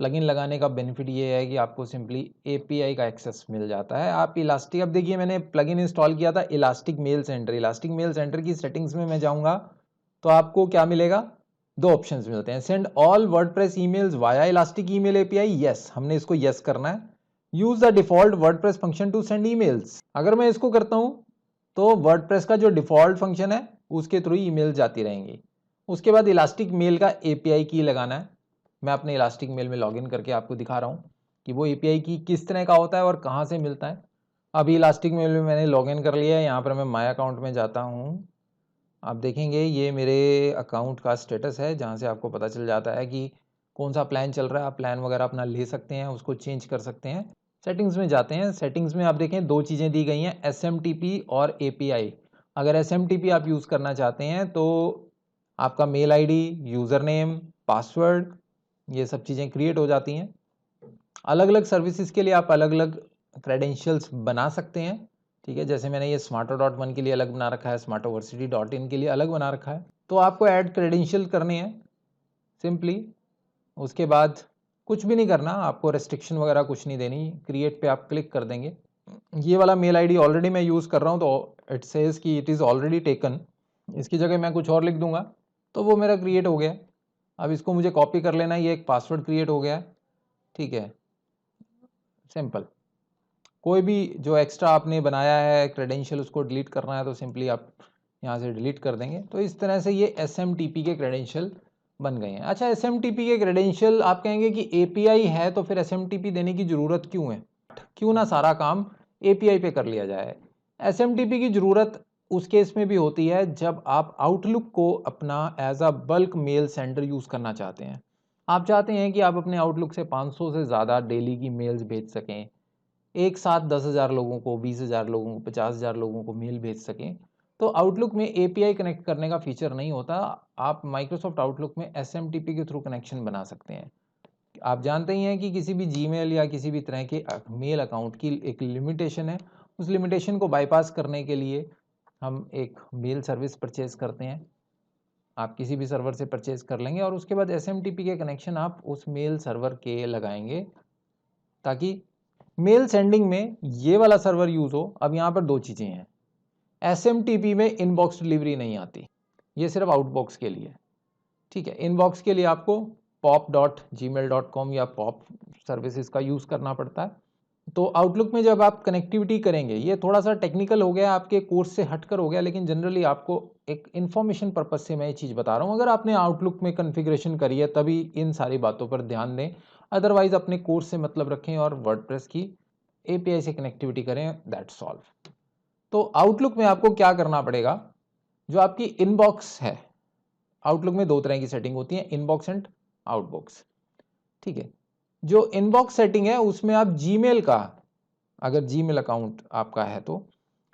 Plugin लगाने का benefit ये है कि आपको सिंपली एपीआई का एक्सेस मिल जाता है। आप इलास्टिक, अब देखिए मैंने प्लगइन इंस्टॉल किया था elastic mail center. Elastic mail center की सेटिंग्स में मैं जाऊंगा तो आपको क्या मिलेगा, दो ऑप्शंस मिलते हैं। Send all WordPress emails via elastic email API, yes, हमने इसको यस करना है। Use the default WordPress function to send emails, अगर मैं इसको करता हूं तो वर्डप्रेस का जो डिफॉल्ट फंक्शन है उसके थ्रू ईमेल जाती रहेंगी। उसके बाद इलास्टिक मेल का एपीआई की लगाना है। मैं अपने इलास्टिक मेल में लॉगिन करके आपको दिखा रहा हूँ कि वो एपीआई की किस तरह का होता है और कहाँ से मिलता है। अभी इलास्टिक मेल में मैंने लॉगिन कर लिया है। यहाँ पर मैं माय अकाउंट में जाता हूँ। आप देखेंगे ये मेरे अकाउंट का स्टेटस है, जहाँ से आपको पता चल जाता है कि कौन सा प्लान चल रहा है। आप प्लान वगैरह अपना ले सकते हैं, उसको चेंज कर सकते हैं। सेटिंग्स में जाते हैं। सेटिंग्स में आप देखें दो चीज़ें दी गई हैं, SMTP और API। अगर SMTP आप यूज़ करना चाहते हैं तो आपका mail ID, user name, password, ये सब चीज़ें क्रिएट हो जाती हैं। अलग अलग सर्विसेज के लिए आप अलग अलग क्रेडेंशियल्स बना सकते हैं। ठीक है, जैसे मैंने ये smarto.1 के लिए अलग बना रखा है, smartoversity.in के लिए अलग बना रखा है। तो आपको ऐड क्रेडेंशियल करने हैं सिंपली। उसके बाद कुछ भी नहीं करना, आपको रेस्ट्रिक्शन वगैरह कुछ नहीं देनी। क्रिएट पे आप क्लिक कर देंगे। ये वाला मेल आईडी ऑलरेडी मैं यूज़ कर रहा हूँ तो इट सेज कि इट इज़ ऑलरेडी टेकन। इसकी जगह मैं कुछ और लिख दूंगा तो वो मेरा क्रिएट हो गया। अब इसको मुझे कॉपी कर लेना है, ये एक पासवर्ड क्रिएट हो गया है। ठीक है, सिंपल। कोई भी जो एक्स्ट्रा आपने बनाया है क्रेडेंशियल उसको डिलीट करना है तो सिंपली आप यहाँ से डिलीट कर देंगे। तो इस तरह से ये SMTP के क्रेडेंशियल बन गए हैं। अच्छा, SMTP के क्रेडेंशियल आप कहेंगे कि API है तो फिर SMTP देने की ज़रूरत क्यों है, क्यों ना सारा काम API पे कर लिया जाए। SMTP की ज़रूरत उस केस में भी होती है जब आप आउटलुक को अपना as a bulk mail sender use करना चाहते हैं। आप चाहते हैं कि आप अपने आउटलुक से 500 से ज़्यादा डेली की मेल्स भेज सकें, एक साथ 10,000 लोगों को, 20,000 लोगों को, 50,000 लोगों को मेल भेज सकें। तो आउटलुक में एपीआई कनेक्ट करने का फीचर नहीं होता। आप माइक्रोसॉफ्ट आउटलुक में SMTP के थ्रू कनेक्शन बना सकते हैं। आप जानते ही हैं कि किसी भी जीमेल या किसी भी तरह के मेल अकाउंट की एक लिमिटेशन है। उस लिमिटेशन को बाईपास करने के लिए हम एक मेल सर्विस परचेज करते हैं। आप किसी भी सर्वर से परचेज कर लेंगे और उसके बाद SMTP के कनेक्शन आप उस मेल सर्वर के लगाएंगे ताकि मेल सेंडिंग में ये वाला सर्वर यूज हो। अब यहाँ पर दो चीजें हैं, SMTP में इनबॉक्स डिलीवरी नहीं आती, ये सिर्फ आउटबॉक्स के लिए। ठीक है, इनबॉक्स के लिए आपको pop.gmail.com या पॉप सर्विसेज का यूज करना पड़ता है। तो आउटलुक में जब आप कनेक्टिविटी करेंगे, ये थोड़ा सा टेक्निकल हो गया, आपके कोर्स से हटकर हो गया, लेकिन जनरली आपको एक इन्फॉर्मेशन पर्पज से मैं ये चीज़ बता रहा हूँ। अगर आपने आउटलुक में कन्फिग्रेशन करी है तभी इन सारी बातों पर ध्यान दें, अदरवाइज अपने कोर्स से मतलब रखें और वर्डप्रेस की API से कनेक्टिविटी करें, दैट्स ऑल। तो आउटलुक में आपको क्या करना पड़ेगा, जो आपकी इनबॉक्स है, आउटलुक में दो तरह की सेटिंग होती है, इनबॉक्स एंड आउटबॉक्स। ठीक है, जो इनबॉक्स सेटिंग है उसमें आप जीमेल का, अगर जीमेल अकाउंट आपका है तो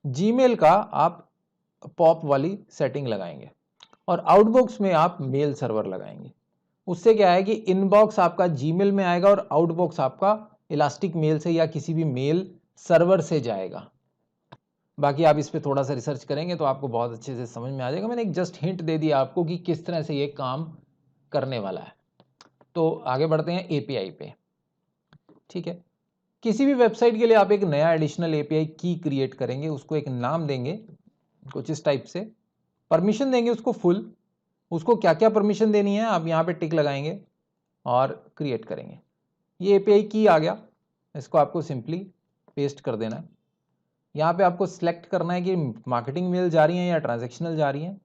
जीमेल का आप पॉप वाली सेटिंग लगाएंगे और आउटबॉक्स में आप मेल सर्वर लगाएंगे। उससे क्या है कि इनबॉक्स आपका जीमेल में आएगा और आउटबॉक्स आपका इलास्टिक मेल से या किसी भी मेल सर्वर से जाएगा। बाकी आप इस पे थोड़ा सा रिसर्च करेंगे तो आपको बहुत अच्छे से समझ में आ जाएगा। मैंने एक जस्ट हिंट दे दिया आपको कि किस तरह से ये काम करने वाला है। तो आगे बढ़ते हैं API पे। ठीक है, किसी भी वेबसाइट के लिए आप एक नया एडिशनल API की क्रिएट करेंगे, उसको एक नाम देंगे कुछ इस टाइप से, परमिशन देंगे उसको फुल। उसको क्या क्या परमिशन देनी है आप यहाँ पे टिक लगाएंगे और क्रिएट करेंगे। ये API की आ गया, इसको आपको सिंपली पेस्ट कर देना है। यहाँ पे आपको सिलेक्ट करना है कि मार्केटिंग मेल जा रही है या ट्रांजेक्शनल जा रही है।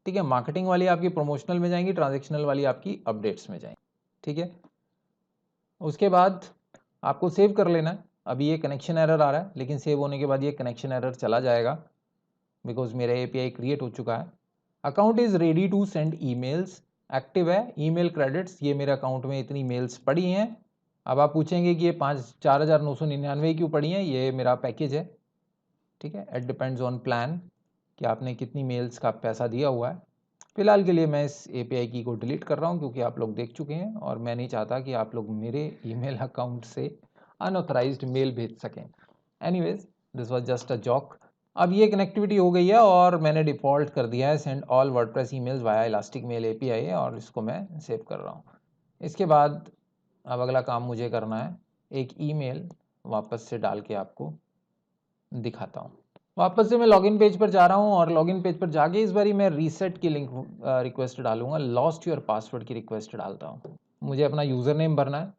ठीक है, मार्केटिंग वाली आपकी प्रमोशनल में जाएंगी, ट्रांजेक्शनल वाली आपकी अपडेट्स में जाएंगी। ठीक है, उसके बाद आपको सेव कर लेना है। अभी ये कनेक्शन एरर आ रहा है, लेकिन सेव होने के बाद ये कनेक्शन एरर चला जाएगा बिकॉज मेरा API क्रिएट हो चुका है। Account is ready to send emails, active है। ईमेल क्रेडिट्स, ये मेरे अकाउंट में इतनी मेल्स पड़ी हैं। अब आप पूछेंगे कि ये 4,999 क्यों पड़ी हैं, ये मेरा पैकेज है। ठीक है, इट डिपेंड्स ऑन प्लान कि आपने कितनी मेल्स का पैसा दिया हुआ है। फिलहाल के लिए मैं इस API की को डिलीट कर रहा हूँ क्योंकि आप लोग देख चुके हैं और मैं नहीं चाहता कि आप लोग मेरे ईमेल अकाउंट से अनऑथराइज्ड मेल भेज सकें। Anyways, this was just a joke. अब ये कनेक्टिविटी हो गई है और मैंने डिफ़ॉल्ट कर दिया है send all WordPress emails via elastic mail API है और इसको मैं सेव कर रहा हूँ। इसके बाद अब अगला काम मुझे करना है, एक ईमेल वापस से डाल के आपको दिखाता हूँ। वापस से मैं लॉगिन पेज पर जा रहा हूँ और लॉगिन पेज पर जाके इस बारी मैं रीसेट की लिंक रिक्वेस्ट डालूंगा, लॉस्ट योर पासवर्ड की रिक्वेस्ट डालता हूँ। मुझे अपना यूज़र नेम भरना है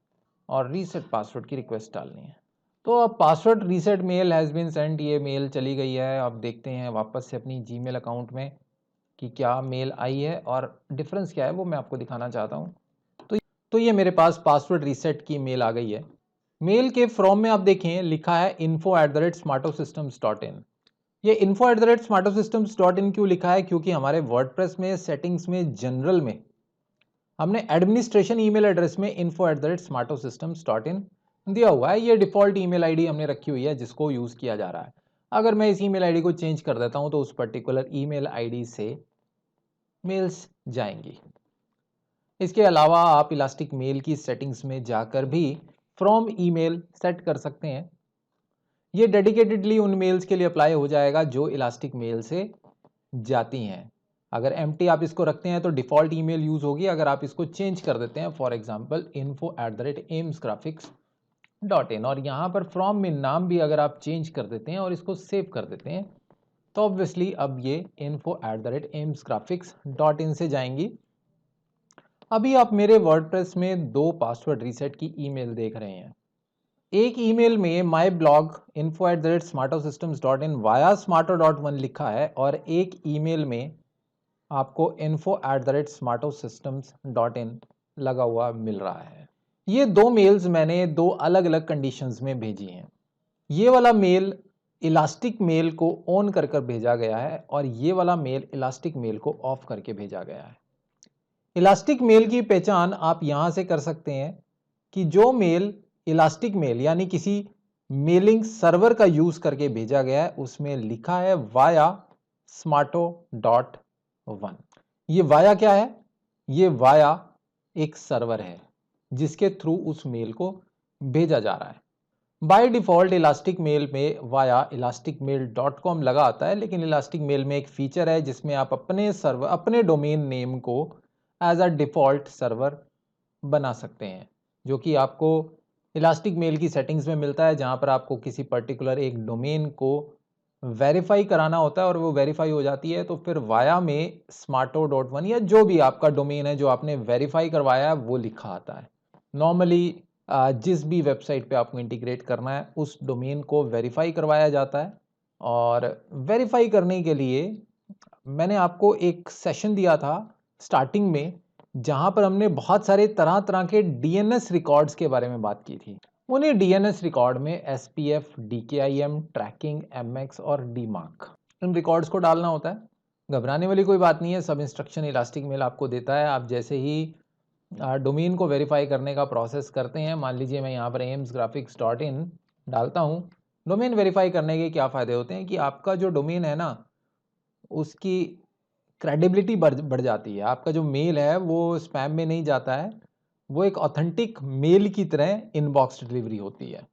और रीसेट पासवर्ड की रिक्वेस्ट डालनी है। तो अब password reset mail has been sent, ये मेल चली गई है। अब देखते हैं वापस से अपनी जीमेल अकाउंट में कि क्या मेल आई है और डिफरेंस क्या है वो मैं आपको दिखाना चाहता हूँ। तो ये मेरे पास पासवर्ड रीसेट की मेल आ गई है। मेल के फ्रॉम में आप देखें लिखा है info@smartosystems.in। ये info@smartosystems.in क्यों लिखा है? क्योंकि हमारे वर्डप्रेस में सेटिंग्स में जनरल में हमने एडमिनिस्ट्रेशन ईमेल एड्रेस में info@smartosystems.in दिया हुआ है। ये डिफॉल्ट ईमेल आईडी हमने रखी हुई है जिसको यूज किया जा रहा है। अगर मैं इस ईमेल आईडी को चेंज कर देता हूं तो उस पर्टिकुलर ईमेल आईडी से मेल्स जाएंगी। इसके अलावा आप इलास्टिक मेल की सेटिंग्स में जाकर भी फ्रॉम ईमेल सेट कर सकते हैं। ये डेडिकेटेडली उन मेल्स के लिए अप्लाई हो जाएगा जो इलास्टिक मेल से जाती हैं। अगर एम्प्टी आप इसको रखते हैं तो डिफॉल्ट ईमेल यूज होगी। अगर आप इसको चेंज कर देते हैं फॉर एग्जांपल info@aimsgraphics.in और यहाँ पर फ्रॉम में नाम भी अगर आप चेंज कर देते हैं और इसको सेव कर देते हैं तो ऑब्वियसली अब ये info@aimsgraphics.in से जाएंगी। अभी आप मेरे वर्डप्रेस में दो पासवर्ड रीसेट की ईमेल देख रहे हैं। एक ईमेल में my blog info@smartosystems.in via smarto.1 लिखा है और एक ईमेल में आपको info@smartosystems.in लगा हुआ मिल रहा है। ये दो मेल्स मैंने दो अलग अलग कंडीशंस में भेजी हैं। ये वाला मेल इलास्टिक मेल को ऑन कर कर भेजा गया है और ये वाला मेल इलास्टिक मेल को ऑफ करके भेजा गया है। इलास्टिक मेल की पहचान आप यहां से कर सकते हैं कि जो मेल इलास्टिक मेल यानी किसी मेलिंग सर्वर का यूज करके भेजा गया है उसमें लिखा है वाया smarto.1। ये वाया क्या है? ये वाया एक सर्वर है जिसके थ्रू उस मेल को भेजा जा रहा है। बाय डिफॉल्ट इलास्टिक मेल में वाया elasticmail.com लगा आता है, लेकिन इलास्टिक मेल में एक फीचर है जिसमें आप अपने सर्वर अपने डोमेन नेम को एज अ डिफॉल्ट सर्वर बना सकते हैं, जो कि आपको इलास्टिक मेल की सेटिंग्स में मिलता है, जहां पर आपको किसी पर्टिकुलर एक डोमेन को वेरीफाई कराना होता है और वो वेरीफाई हो जाती है तो फिर वाया में smarto.1 या जो भी आपका डोमेन है जो आपने वेरीफाई करवाया है वो लिखा आता है। नॉर्मली जिस भी वेबसाइट पे आपको इंटीग्रेट करना है उस डोमेन को वेरीफाई करवाया जाता है। और वेरीफाई करने के लिए मैंने आपको एक सेशन दिया था स्टार्टिंग में जहां पर हमने बहुत सारे तरह तरह के डीएनएस रिकॉर्ड्स के बारे में बात की थी। उन्हीं डीएनएस रिकॉर्ड में एसपीएफ, डीकेआईएम, ट्रैकिंग, एमएक्स और डीमार्क इन रिकॉर्ड्स को डालना होता है। घबराने वाली कोई बात नहीं है, सब इंस्ट्रक्शन इलास्टिक मेल आपको देता है। आप जैसे ही डोमेन को वेरीफाई करने का प्रोसेस करते हैं, मान लीजिए मैं यहाँ पर aimsgraphics.in डालता हूँ। डोमेन वेरीफाई करने के क्या फ़ायदे होते हैं कि आपका जो डोमेन है ना उसकी क्रेडिबिलिटी बढ़ जाती है। आपका जो मेल है वो स्पैम में नहीं जाता है, वो एक ऑथेंटिक मेल की तरह इनबॉक्स डिलीवरी होती है।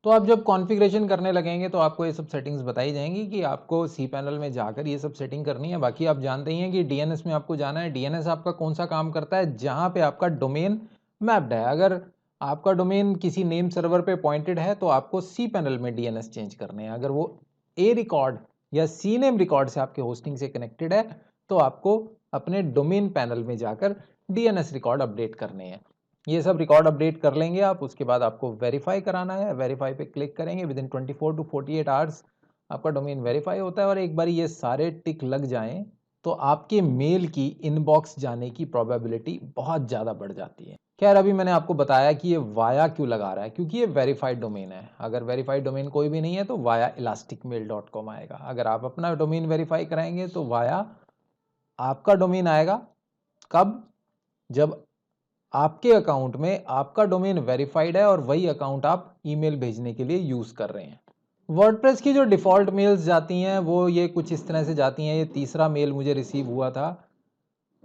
तो आप जब कॉन्फ़िगरेशन करने लगेंगे तो आपको ये सब सेटिंग्स बताई जाएंगी कि आपको सी पैनल में जाकर ये सब सेटिंग करनी है। बाकी आप जानते ही हैं कि डीएनएस में आपको जाना है। डीएनएस आपका कौन सा काम करता है? जहां पे आपका डोमेन मैप्ड है। अगर आपका डोमेन किसी नेम सर्वर पे पॉइंटेड है तो आपको सी पैनल में डीएनएस चेंज करने हैं। अगर वो ए रिकॉर्ड या सी नेम रिकॉर्ड से आपके होस्टिंग से कनेक्टेड है तो आपको अपने डोमेन पैनल में जाकर डीएनएस रिकॉर्ड अपडेट करने हैं। ये सब रिकॉर्ड अपडेट कर लेंगे आप, उसके बाद आपको वेरीफाई कराना है। वेरीफाई पे क्लिक करेंगे, विद इन 24 टू 48 आवर्स आपका डोमेन वेरीफाई होता है और एक बार ये सारे टिक लग जाएं तो आपके मेल की इनबॉक्स जाने की प्रोबेबिलिटी बहुत ज़्यादा बढ़ जाती है। खैर अभी मैंने आपको बताया कि ये वाया क्यों लगा रहा है, क्योंकि ये वेरीफाइड डोमेन है। अगर वेरीफाइड डोमेन कोई भी नहीं है तो वाया elasticmail.com आएगा। अगर आप अपना डोमेन वेरीफाई कराएंगे तो वाया आपका डोमेन आएगा। कब? जब आपके अकाउंट में आपका डोमेन वेरीफाइड है और वही अकाउंट आप ईमेल भेजने के लिए यूज कर रहे हैं। वर्डप्रेस की जो डिफ़ॉल्ट मेल्स जाती हैं वो ये कुछ इस तरह से जाती हैं। ये तीसरा मेल मुझे रिसीव हुआ था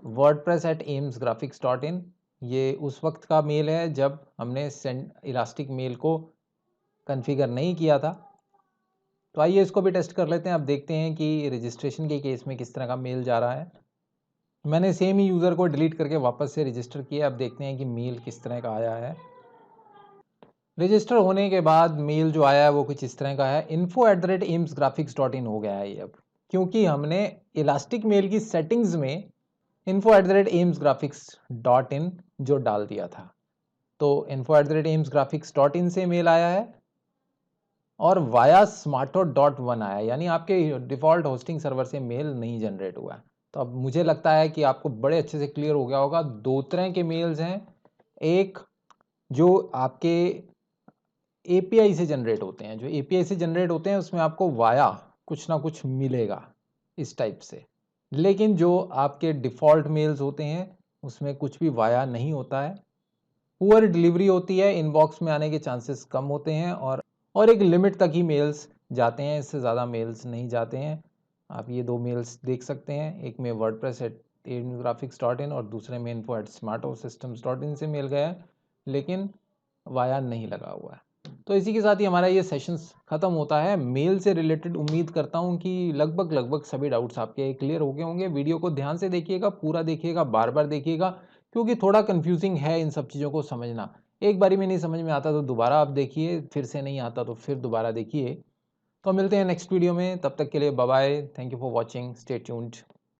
wordpress@aimsgraphics.in। ये उस वक्त का मेल है जब हमने सेंड इलास्टिक मेल को कॉन्फ़िगर नहीं किया था। तो आइए इसको भी टेस्ट कर लेते हैं। अब देखते हैं कि रजिस्ट्रेशन के केस में किस तरह का मेल जा रहा है। मैंने सेम ही यूज़र को डिलीट करके वापस से रजिस्टर किया। अब देखते हैं कि मेल किस तरह का आया है। रजिस्टर होने के बाद मेल जो आया है वो कुछ इस तरह का है, info@eamsgraphics.in हो गया है ये अब, क्योंकि हमने इलास्टिक मेल की सेटिंग्स में info@eamsgraphics.in जो डाल दिया था। तो info@eamsgraphics.in से मेल आया है और वाया smarto.1 आया, यानी आपके डिफॉल्ट होस्टिंग सर्वर से मेल नहीं जनरेट हुआ है। तो अब मुझे लगता है कि आपको बड़े अच्छे से क्लियर हो गया होगा। दो तरह के मेल्स हैं, एक जो आपके एपीआई से जनरेट होते हैं, जो एपीआई से जनरेट होते हैं उसमें आपको वाया कुछ ना कुछ मिलेगा इस टाइप से, लेकिन जो आपके डिफ़ॉल्ट मेल्स होते हैं उसमें कुछ भी वाया नहीं होता है, पुअर डिलीवरी होती है, इनबॉक्स में आने के चांसेस कम होते हैं और एक लिमिट तक ही मेल्स जाते हैं, इससे ज़्यादा मेल्स नहीं जाते हैं। आप ये 2 मेल्स देख सकते हैं, एक में wordpress@eamsgraphics.in और दूसरे में info@smartosystems.in से मेल गया है, लेकिन वाया नहीं लगा हुआ है। तो इसी के साथ ही हमारा ये सेशंस ख़त्म होता है। मेल से रिलेटेड उम्मीद करता हूँ कि लगभग सभी डाउट्स आपके क्लियर हो गए होंगे। वीडियो को ध्यान से देखिएगा, पूरा देखिएगा, बार-बार देखिएगा, क्योंकि थोड़ा कन्फ्यूज़िंग है इन सब चीज़ों को समझना। एक बारी में नहीं समझ में आता तो दोबारा आप देखिए, फिर से नहीं आता तो फिर दोबारा देखिए। तो मिलते हैं नेक्स्ट वीडियो में, तब तक के लिए bye bye. Thank you for watching, stay tuned.